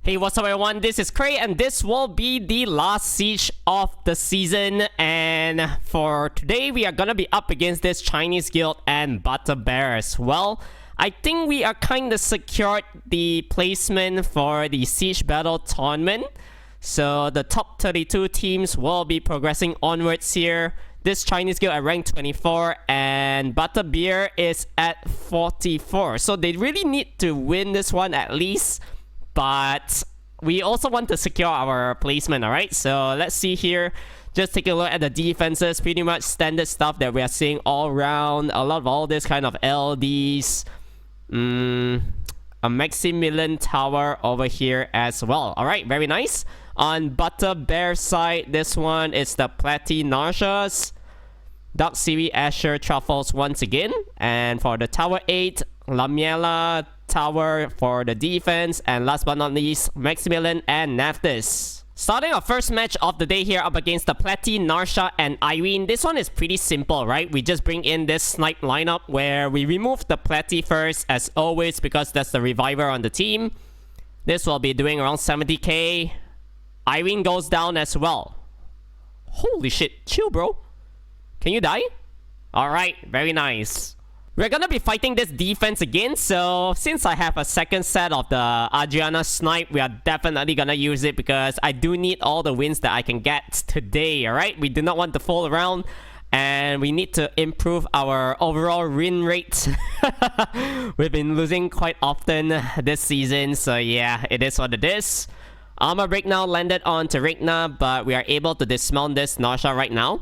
Hey, what's up everyone, this is Cray and this will be the last siege of the season, and for today we are gonna be up against this Chinese guild and ButterBear as well. I think we are kinda secured the placement for the siege battle tournament, so the top 32 teams will be progressing onwards here. This Chinese guild at rank 24 and ButterBear is at 44, so they really need to win this one at least. But we also want to secure our placement, alright? So let's see here. Just take a look at the defenses. Pretty much standard stuff that we are seeing all around. A lot of all this kind of LDs. A Maximilian Tower over here as well. Alright, very nice. On ButterBear side, this one is the Platinarchas. Dark Seaweed Asher Truffles once again. And for the Tower 8, Lamiela Tower for the defense, and last but not least, Maximilian and Naftis. Starting our first match of the day here up against the Platinarcha and Irene. This one is pretty simple, right? We just bring in this snipe lineup where we remove the Plati first as always because that's the reviver on the team. This will be doing around 70k. Irene goes down as well. Holy shit, chill bro. Can you die? Alright, very nice. We're gonna be fighting this defense again, so since I have a second set of the Adriana snipe, we are definitely gonna use it because I do need all the wins that I can get today, alright? We do not want to fall around, and we need to improve our overall win rate. We've been losing quite often this season, so yeah, it is what it is. Armor break now landed on Regna, but we are able to dismount this Narsha right now.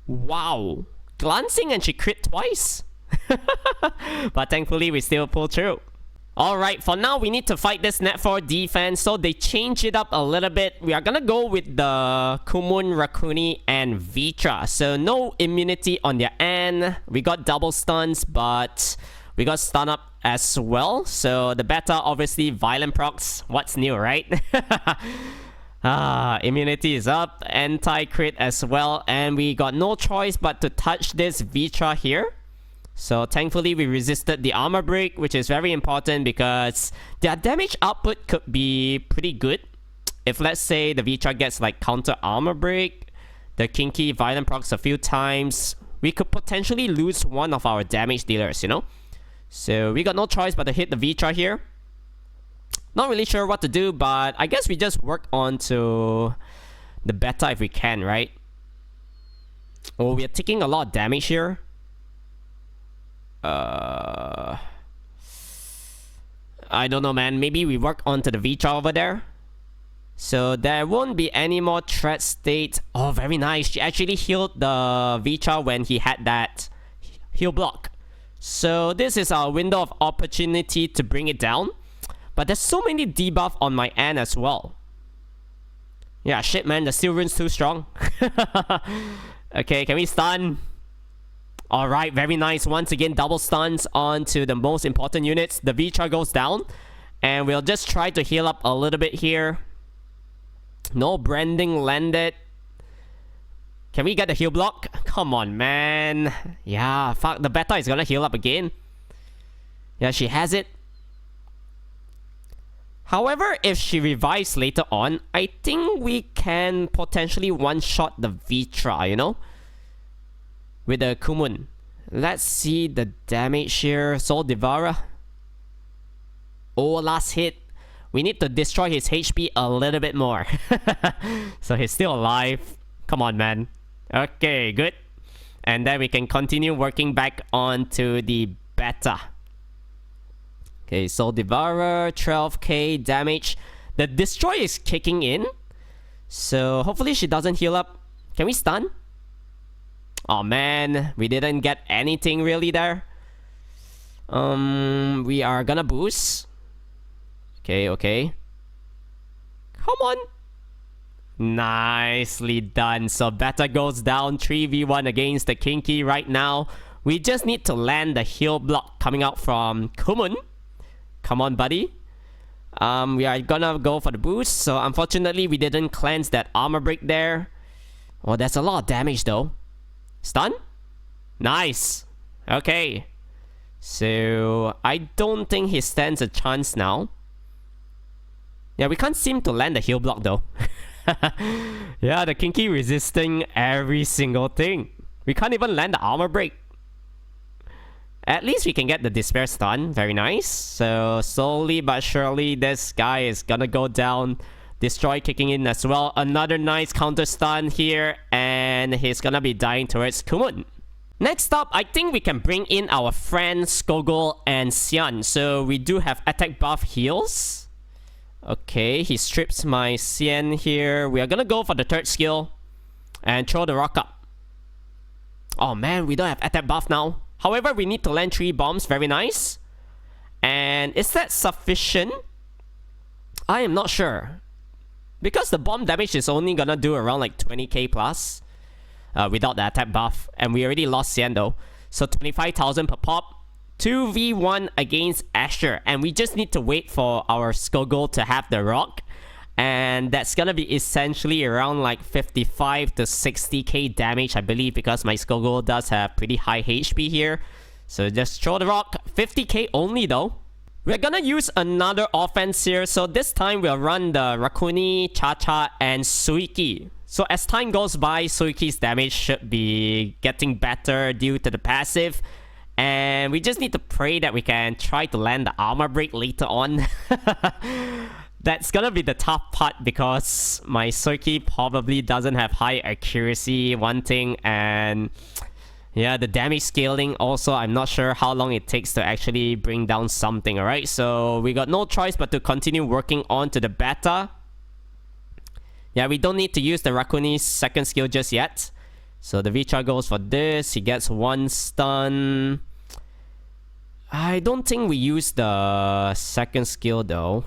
Wow. Glancing and she crit twice. But thankfully we still pull through. Alright, for now we need to fight this net 4 defense, so they change it up a little bit. We are gonna go with the Kumun, Rakuni, and Vitra. So no immunity on their end. We got double stuns, but we got stun up as well. So the beta, obviously violent procs. What's new, right? Immunity is up, anti-crit as well, and we got no choice but to touch this Vitra here. So thankfully we resisted the armor break, which is very important because their damage output could be pretty good. If let's say the Vitra gets like counter armor break, the Kinky violent procs a few times, we could potentially lose one of our damage dealers, you know? So we got no choice but to hit the Vitra here. Not really sure what to do, but I guess we just work on to the beta if we can, right? Oh, we are taking a lot of damage here. I don't know, man. Maybe we work on to the Vitra over there. So there won't be any more threat state. Oh, very nice. She actually healed the Vitra when he had that heal block. So this is our window of opportunity to bring it down. But there's so many debuff on my end as well. Yeah, shit man, the steel rune's too strong. Okay, can we stun? Alright, very nice. Once again, double stuns onto the most important units. The Vitra goes down. And we'll just try to heal up a little bit here. No branding landed. Can we get the heal block? Come on, man. Yeah, fuck, the beta is gonna heal up again. Yeah, she has it. However, if she revives later on, I think we can potentially one-shot the Vitra, you know? With the Kumun. Let's see the damage here. Soul Devourer. Oh, last hit. We need to destroy his HP a little bit more. So he's still alive. Come on, man. Okay, good. And then we can continue working back onto the beta. Okay, Soul Devourer, 12k damage. The Destroy is kicking in. So hopefully she doesn't heal up. Can we stun? Oh man, we didn't get anything really there. We are gonna boost. Okay. Come on. Nicely done. So beta goes down 3v1 against the Kinky right now. We just need to land the heal block coming out from Kumun. Come on, buddy. We are gonna go for the boost. So unfortunately, we didn't cleanse that armor break there. Oh, that's a lot of damage though. Stun? Nice. Okay. So I don't think he stands a chance now. Yeah, we can't seem to land the heal block though. Yeah, the Kinky resisting every single thing. We can't even land the armor break. At least we can get the despair stun. Very nice. So slowly but surely this guy is gonna go down. Destroy kicking in as well. Another nice counter stun here. And he's gonna be dying towards Kumun. Next up, I think we can bring in our friends Skogul and Xian. So we do have attack buff heals. Okay, he strips my Xian here. We are gonna go for the third skill. And throw the rock up. Oh man, we don't have attack buff now. However, we need to land 3 bombs. Very nice. And is that sufficient? I am not sure. Because the bomb damage is only gonna do around like 20k plus. Without the attack buff. And we already lost Xian though. So 25,000 per pop. 2v1 against Asher. And we just need to wait for our Skogul to have the rock. And that's gonna be essentially around like 55 to 60k damage, I believe, because my Skogul does have pretty high HP here. So just throw the rock. 50k only though. We're gonna use another offense here. So this time we'll run the Rakuni, Cha-Cha, and Suiki. So as time goes by, Suiki's damage should be getting better due to the passive. And we just need to pray that we can try to land the armor break later on. That's gonna be the tough part because my Suiki probably doesn't have high accuracy, one thing, and yeah, the damage scaling also, I'm not sure how long it takes to actually bring down something, alright? So we got no choice but to continue working on to the beta. Yeah, we don't need to use the Rakuni's second skill just yet. So the Vitra goes for this, he gets 1 stun. I don't think we use the second skill though.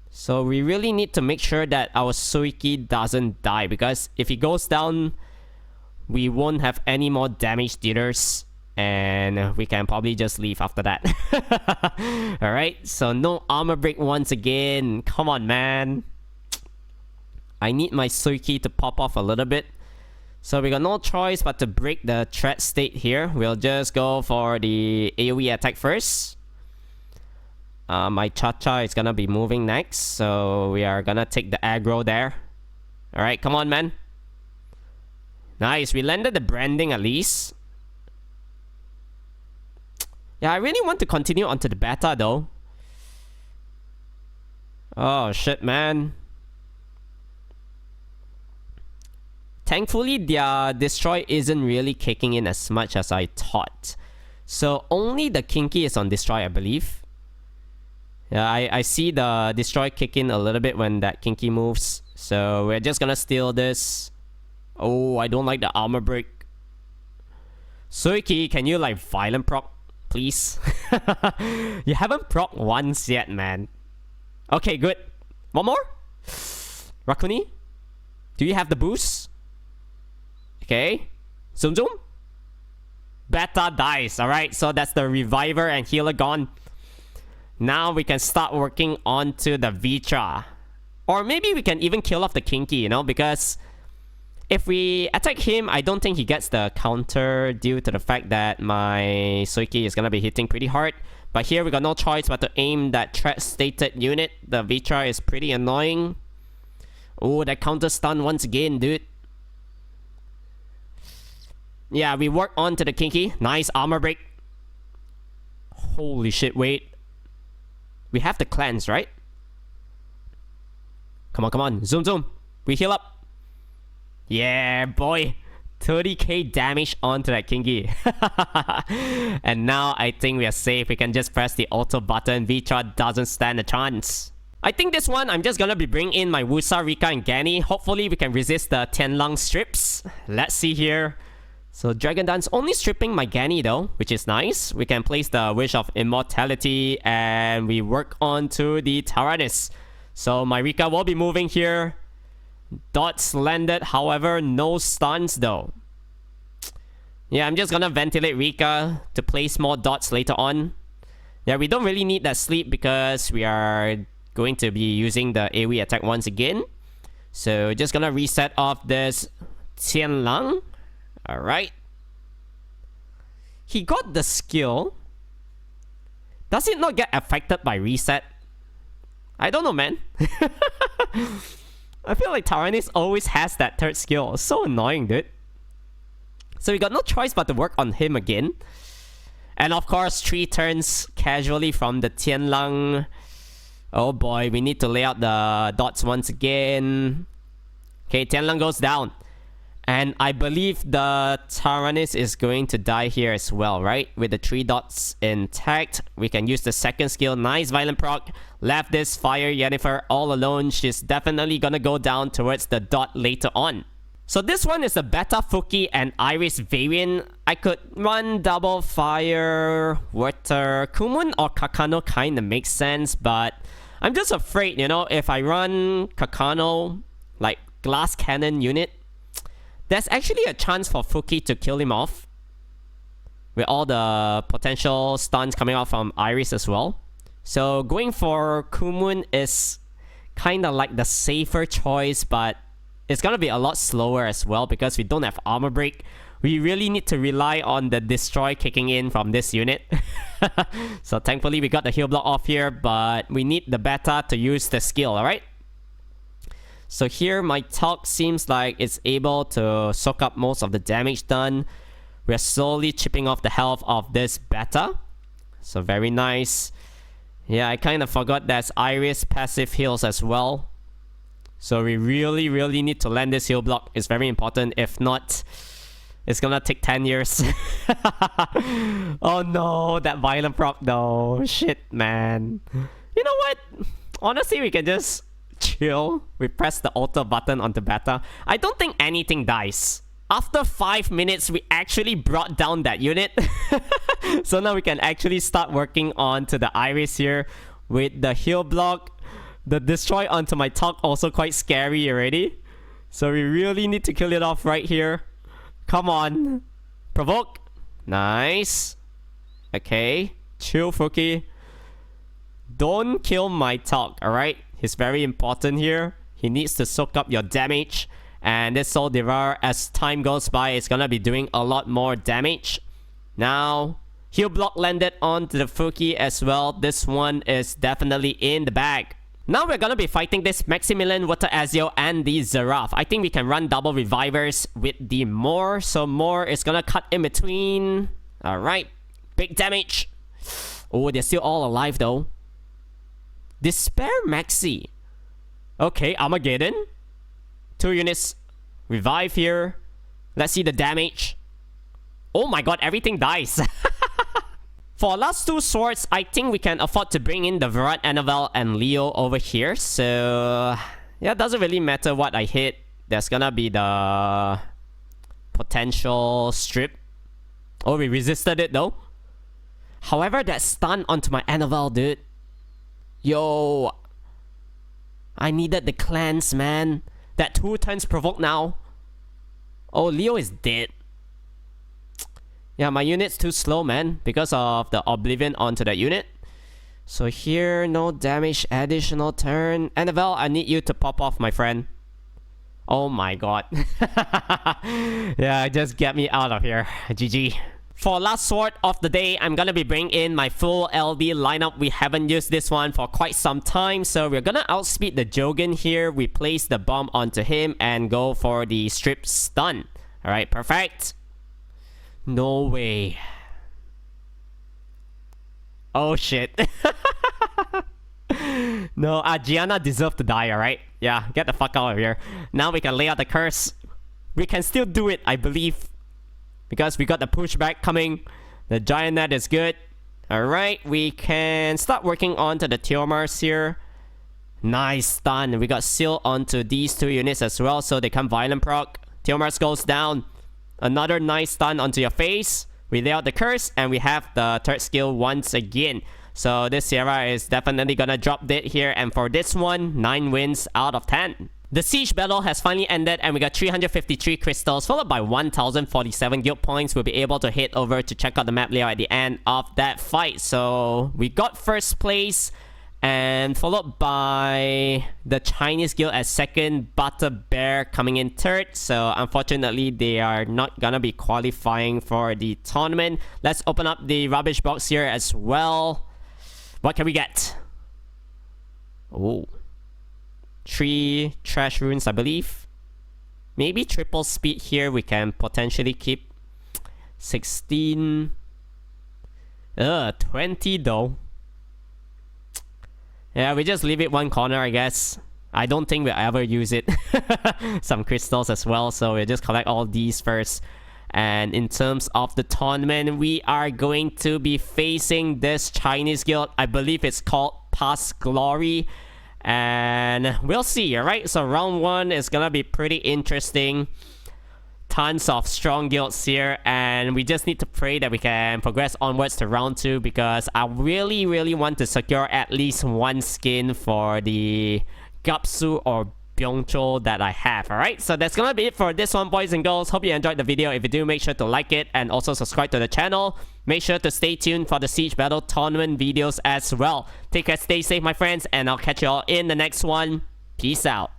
So we really need to make sure that our Suiki doesn't die, because if he goes down, we won't have any more damage dealers, and we can probably just leave after that. Alright, so no armor break once again. Come on, man. I need my Suiki to pop off a little bit. So we got no choice but to break the threat state here. We'll just go for the AoE attack first. My Cha-Cha is gonna be moving next, so we are gonna take the aggro there. Alright, come on, man. Nice, we landed the branding at least. Yeah, I really want to continue onto the beta though. Oh shit, man. Thankfully, their destroy isn't really kicking in as much as I thought. So only the Kinky is on destroy, I believe. Yeah, I see the destroy kick in a little bit when that Kinky moves. So we're just gonna steal this. Oh, I don't like the armor break. Suiki, can you like violent proc, please? You haven't proc once yet, man. Okay, good. One more? Rakuni? Do you have the boost? Okay. Zoom zoom. Beta dies. Alright, so that's the reviver and healer gone. Now we can start working onto the Vitra. Or maybe we can even kill off the Kinky, you know, because if we attack him, I don't think he gets the counter due to the fact that my Suiki is gonna be hitting pretty hard. But here we got no choice but to aim that threat stated unit. The Vitra is pretty annoying. Oh, that counter stun once again, dude. Yeah, we work on to the Kinky. Nice armor break. Holy shit, wait. We have the cleanse, right? Come on, come on. Zoom, zoom. We heal up. Yeah, boy. 30k damage onto that Kinky. And now I think we are safe. We can just press the auto button. Vitra doesn't stand a chance. I think this one, I'm just gonna be bringing in my Wusa, Rika, and Gani. Hopefully we can resist the Tianlang strips. Let's see here. So Dragon Dance only stripping my Gani though, which is nice. We can place the Wish of Immortality and we work on to the Tyrannus. So my Rika will be moving here. Dots landed, however, no stuns though. Yeah, I'm just gonna ventilate Rika to place more dots later on. Yeah, we don't really need that sleep because we are going to be using the AoE attack once again. So just gonna reset off this Tianlang. Alright. He got the skill. Does it not get affected by reset? I don't know, man. I feel like Tyrannus always has that third skill. It's so annoying, dude. So we got no choice but to work on him again. And of course, 3 turns casually from the Tianlang. Oh boy, we need to lay out the dots once again. Okay, Tianlang goes down. And I believe the Tyrannus is going to die here as well, right? With the 3 dots intact, we can use the second skill. Nice violent proc. Left this Fire Yennefer all alone. She's definitely gonna go down towards the dot later on. So this one is a Beta Fuki and Iris variant. I could run double Fire, Water, Kumun or Kakano kinda makes sense, but I'm just afraid, you know, if I run Kakano, like Glass Cannon unit, there's actually a chance for Fuki to kill him off. With all the potential stuns coming out from Iris as well. So going for Kumun is kinda like the safer choice, but it's gonna be a lot slower as well because we don't have armor break. We really need to rely on the destroy kicking in from this unit. So thankfully we got the heal block off here, but we need the beta to use the skill, alright? So here my talk seems like it's able to soak up most of the damage done. We're slowly chipping off the health of this beta. So very nice. Yeah, I kind of forgot there's Iris passive heals as well. So we really need to land this heal block. It's very important. If not, it's gonna take 10 years. Oh no, that violent proc though. Shit, man. You know what? Honestly, we can just chill. We press the auto button on the beta. I don't think anything dies. After 5 minutes, we actually brought down that unit. So now we can actually start working on to the Iris here with the heal block. The destroy onto my talk also quite scary already. So we really need to kill it off right here. Come on. Provoke. Nice. Okay. Chill, Fuki. Don't kill my talk, alright? He's very important here. He needs to soak up your damage. And this Soul Devourer, as time goes by, is gonna be doing a lot more damage. Now, heal block landed onto the Fuki as well. This one is definitely in the bag. Now we're gonna be fighting this Maximilian, Water Ezio, and the Zeraf. I think we can run double revivers with the Moor. So Moor is gonna cut in between. Alright. Big damage. Oh, they're still all alive though. Despair Maxi. Okay, Armageddon. 2 units. Revive here. Let's see the damage. Oh my god, everything dies. For our last 2 swords, I think we can afford to bring in the Virat, Annabelle, and Leo over here. So, yeah, it doesn't really matter what I hit. There's gonna be the potential strip. Oh, we resisted it though. However, that stun onto my Annabelle, dude. Yo. I needed the cleanse, man. That 2 turns provoke now. Oh, Leo is dead. Yeah, my unit's too slow, man, because of the Oblivion onto that unit. So here, no damage, additional turn. Annabelle, I need you to pop off, my friend. Oh my god. Yeah, just get me out of here. GG. For last sword of the day, I'm gonna be bringing in my full LD lineup. We haven't used this one for quite some time, so we're gonna outspeed the Jogan here. We place the bomb onto him and go for the strip stun. Alright, perfect. No way. Oh shit. No, Gianna deserved to die, alright? Yeah, get the fuck out of here. Now we can lay out the curse. We can still do it, I believe. Because we got the pushback coming. The giant net is good. Alright, we can start working on to the Teomars here. Nice stun. We got seal onto these 2 units as well, so they come violent proc. Teomars goes down. Another nice stun onto your face. We lay out the curse, and we have the 3rd skill once again. So this Sierra is definitely gonna drop dead here, and for this one, 9 wins out of 10. The siege battle has finally ended, and we got 353 crystals, followed by 1047 guild points. We'll be able to head over to check out the map layout at the end of that fight. So we got 1st place, and followed by the Chinese guild as 2nd, ButterBear coming in 3rd. So unfortunately, they are not gonna be qualifying for the tournament. Let's open up the rubbish box here as well. What can we get? Oh. 3 trash runes, I believe. Maybe triple speed here we can potentially keep. 16. 20 though. Yeah, we just leave it one corner, I guess. I don't think we'll ever use it. Some crystals as well, so we'll just collect all these first. And in terms of the tournament, we are going to be facing this Chinese guild. I believe it's called Past Glory. And we'll see, alright? So round 1 is gonna be pretty interesting. Tons of strong guilds here, and we just need to pray that we can progress onwards to round 2, because I really want to secure at least one skin for the Gapsu or Byongcho that I have. Alright, so that's gonna be it for this one, boys and girls. Hope you enjoyed the video. If you do, make sure to like it and also subscribe to the channel. Make sure to stay tuned for the Siege Battle tournament videos as well. Take care, stay safe my friends, and I'll catch you all in the next one. Peace out.